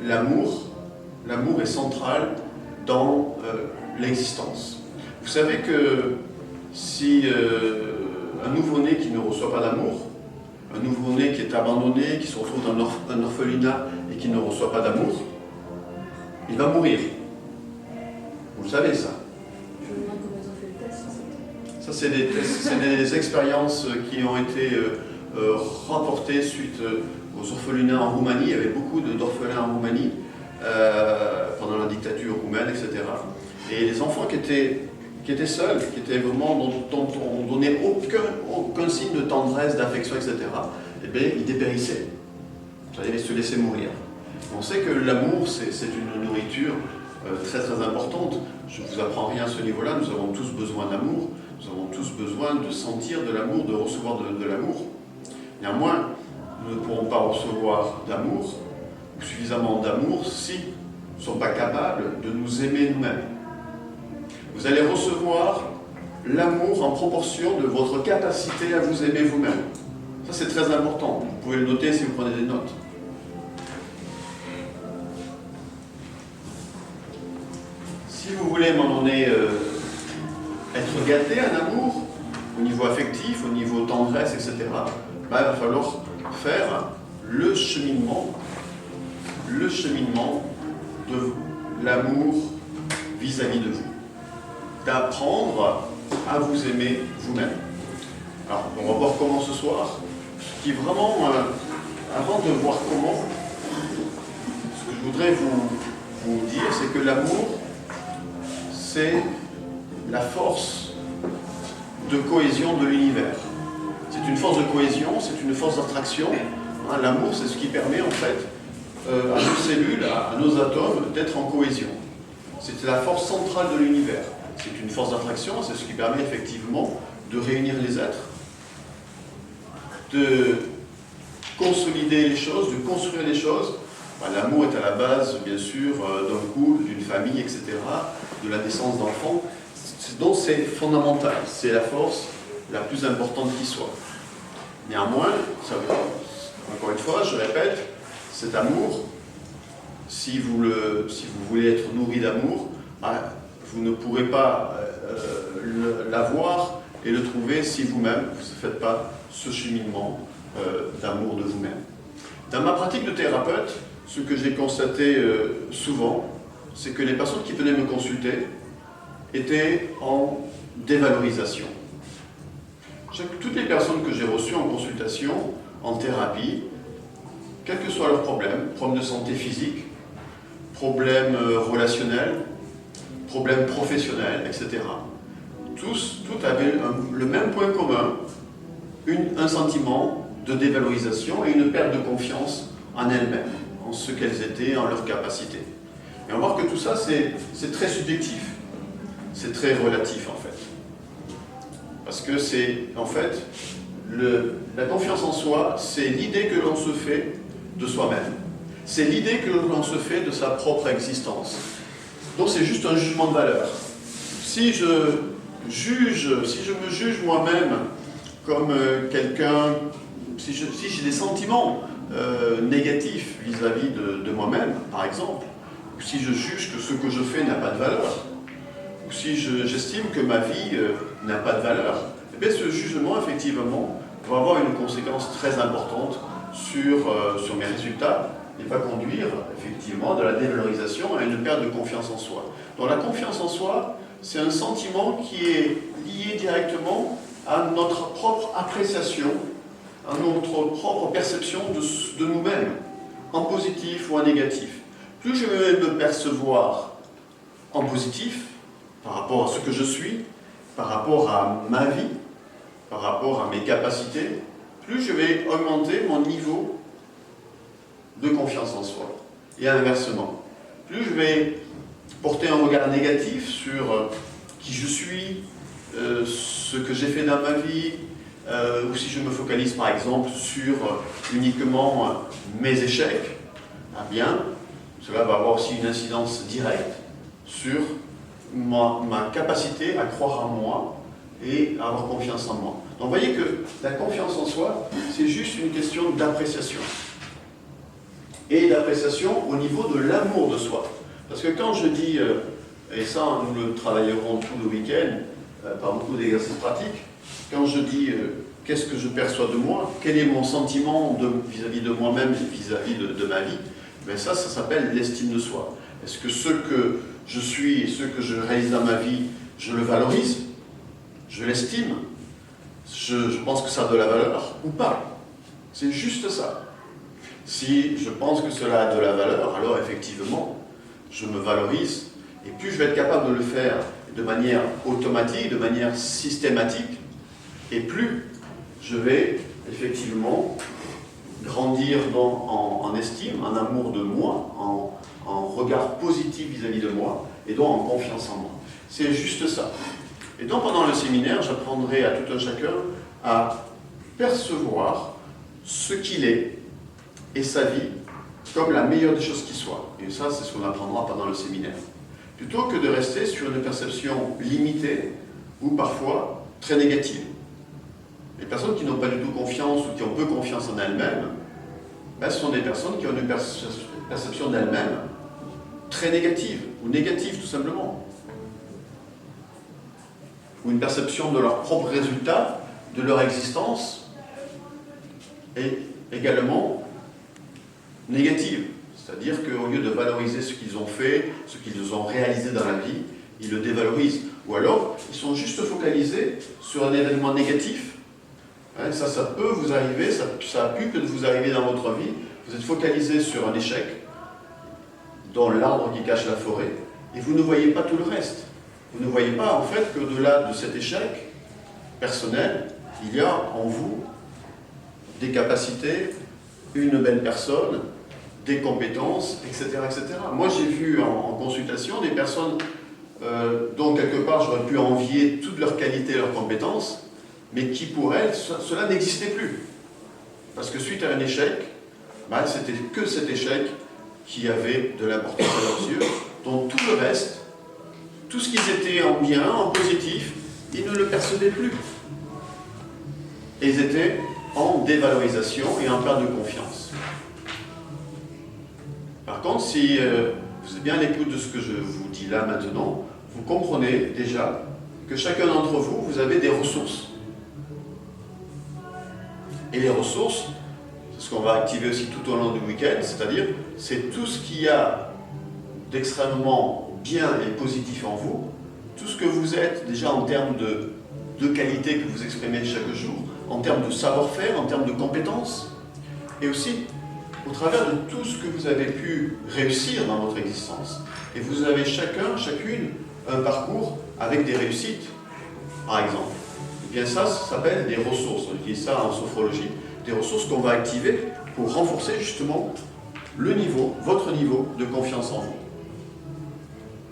L'amour est central dans l'existence. Vous savez que si un nouveau-né qui ne reçoit pas d'amour, un nouveau-né qui est abandonné, qui se retrouve dans un orphelinat et qui ne reçoit pas d'amour, il va mourir. Vous le savez ça. Je me demande comment ils ont fait le test. Ça, c'est des tests, c'est des expériences qui ont été rapportées suite aux orphelinats en Roumanie. Il y avait beaucoup d'orphelins en Roumanie pendant la dictature roumaine, etc. Et les enfants qui étaient seuls, qui étaient vraiment, dont on ne donnait aucun signe de tendresse, d'affection, etc., eh bien, ils dépérissaient. Ils allaient se laisser mourir. On sait que l'amour, c'est une nourriture très très importante. Je ne vous apprends rien à ce niveau-là, nous avons tous besoin d'amour, nous avons tous besoin de sentir de l'amour, de recevoir de l'amour. Néanmoins, nous ne pourrons pas recevoir d'amour, ou suffisamment d'amour, si nous ne sommes pas capables de nous aimer nous-mêmes. Vous allez recevoir l'amour en proportion de votre capacité à vous aimer vous-même. Ça, c'est très important. Vous pouvez le noter si vous prenez des notes. Si vous voulez, à un moment donné, être gâté en amour, au niveau affectif, au niveau tendresse, etc., ben, il va falloir faire le cheminement de l'amour vis-à-vis de vous. D'apprendre à vous aimer vous-même. Alors, on va voir comment ce soir. Ce qui est vraiment, avant de voir comment, ce que je voudrais vous dire, c'est que l'amour, c'est la force de cohésion de l'univers. C'est une force de cohésion, c'est une force d'attraction. Hein, l'amour, c'est ce qui permet en fait à nos cellules, à nos atomes d'être en cohésion. C'est la force centrale de l'univers. C'est une force d'attraction, c'est ce qui permet effectivement de réunir les êtres, de consolider les choses, de construire les choses. Ben, l'amour est à la base, bien sûr, d'un couple, d'une famille, etc., de la naissance d'enfants. Donc c'est fondamental, c'est la force la plus importante qui soit. Néanmoins, encore une fois, je répète, cet amour, si vous voulez être nourri d'amour, vous ne pourrez pas l'avoir et le trouver si vous-même, vous ne faites pas ce cheminement d'amour de vous-même. Dans ma pratique de thérapeute, ce que j'ai constaté souvent, c'est que les personnes qui venaient me consulter étaient en dévalorisation. Toutes les personnes que j'ai reçues en consultation, en thérapie, quels que soient leurs problèmes de santé physique, problèmes relationnels, problèmes professionnels, etc. Toutes avaient le même point commun, un sentiment de dévalorisation et une perte de confiance en elles-mêmes, en ce qu'elles étaient, en leurs capacités. Et on voit que tout ça, c'est très subjectif, c'est très relatif en fait. Parce que c'est, en fait, la confiance en soi, c'est l'idée que l'on se fait de soi-même. C'est l'idée que l'on se fait de sa propre existence. Donc c'est juste un jugement de valeur. Si je me juge moi-même comme quelqu'un, si j'ai des sentiments négatifs vis-à-vis de moi-même, par exemple, ou si je juge que ce que je fais n'a pas de valeur, ou si j'estime que ma vie n'a pas de valeur, eh bien ce jugement, effectivement, va avoir une conséquence très importante sur mes résultats. Il va conduire, effectivement, de la dévalorisation à une perte de confiance en soi. Donc la confiance en soi, c'est un sentiment qui est lié directement à notre propre appréciation, à notre propre perception de nous-mêmes, en positif ou en négatif. Plus je vais me percevoir en positif, par rapport à ce que je suis, par rapport à ma vie, par rapport à mes capacités, plus je vais augmenter mon niveau de confiance en soi. Et inversement, plus je vais porter un regard négatif sur qui je suis, ce que j'ai fait dans ma vie, ou si je me focalise par exemple sur uniquement mes échecs, eh bien, cela va avoir aussi une incidence directe sur ma capacité à croire en moi et à avoir confiance en moi. Donc vous voyez que la confiance en soi, c'est juste une question d'appréciation. et d'appréciation au niveau de l'amour de soi. Parce que quand je dis, et ça nous le travaillerons tout le week-end, par beaucoup d'exercices pratiques, quand je dis qu'est-ce que je perçois de moi, quel est mon sentiment vis-à-vis de moi-même et vis-à-vis de ma vie, ben ça s'appelle l'estime de soi. Est-ce que ce que je suis et ce que je réalise dans ma vie, je le valorise, je l'estime, je pense que ça a de la valeur ou pas? C'est juste ça. Si je pense que cela a de la valeur, alors effectivement, je me valorise, et plus je vais être capable de le faire de manière automatique, de manière systématique, et plus je vais effectivement grandir en estime, en amour de moi, en regard positif vis-à-vis de moi, et donc en confiance en moi. C'est juste ça. Et donc pendant le séminaire, j'apprendrai à tout un chacun à percevoir ce qu'il est et sa vie comme la meilleure des choses qui soit. Et ça, c'est ce qu'on apprendra pendant le séminaire. Plutôt que de rester sur une perception limitée ou parfois très négative. Les personnes qui n'ont pas du tout confiance ou qui ont peu confiance en elles-mêmes, ben, ce sont des personnes qui ont une perception d'elles-mêmes très négative, ou négative tout simplement. Ou une perception de leurs propres résultats, de leur existence, est également négative. C'est-à-dire qu'au lieu de valoriser ce qu'ils ont fait, ce qu'ils ont réalisé dans la vie, ils le dévalorisent. Ou alors, ils sont juste focalisés sur un événement négatif. Hein, ça peut vous arriver, ça a pu peut vous arriver dans votre vie. Vous êtes focalisé sur un échec, dans l'arbre qui cache la forêt, et vous ne voyez pas tout le reste. Vous ne voyez pas, en fait, qu'au-delà de cet échec personnel, il y a en vous des capacités, une belle personne, des compétences, etc. etc. Moi, j'ai vu en consultation des personnes dont, quelque part, j'aurais pu envier toutes leurs qualités et leurs compétences, mais qui, pour elles, cela n'existait plus. Parce que suite à un échec, ben, c'était que cet échec qui avait de l'importance à leurs yeux, dont tout le reste, tout ce qu'ils étaient en bien, en positif, ils ne le percevaient plus. Et ils étaient en dévalorisation et en perte de confiance. Par contre, si vous êtes bien à l'écoute de ce que je vous dis là maintenant, vous comprenez déjà que chacun d'entre vous, vous avez des ressources. Et les ressources, c'est ce qu'on va activer aussi tout au long du week-end, c'est-à-dire, c'est tout ce qu'il y a d'extrêmement bien et positif en vous, tout ce que vous êtes déjà en termes de qualité que vous exprimez chaque jour, en termes de savoir-faire, en termes de compétences, et aussi au travers de tout ce que vous avez pu réussir dans votre existence. Et vous avez chacun, chacune, un parcours avec des réussites, par exemple. Et bien ça s'appelle des ressources, on utilise ça en sophrologie, des ressources qu'on va activer pour renforcer justement le niveau, votre niveau de confiance en vous.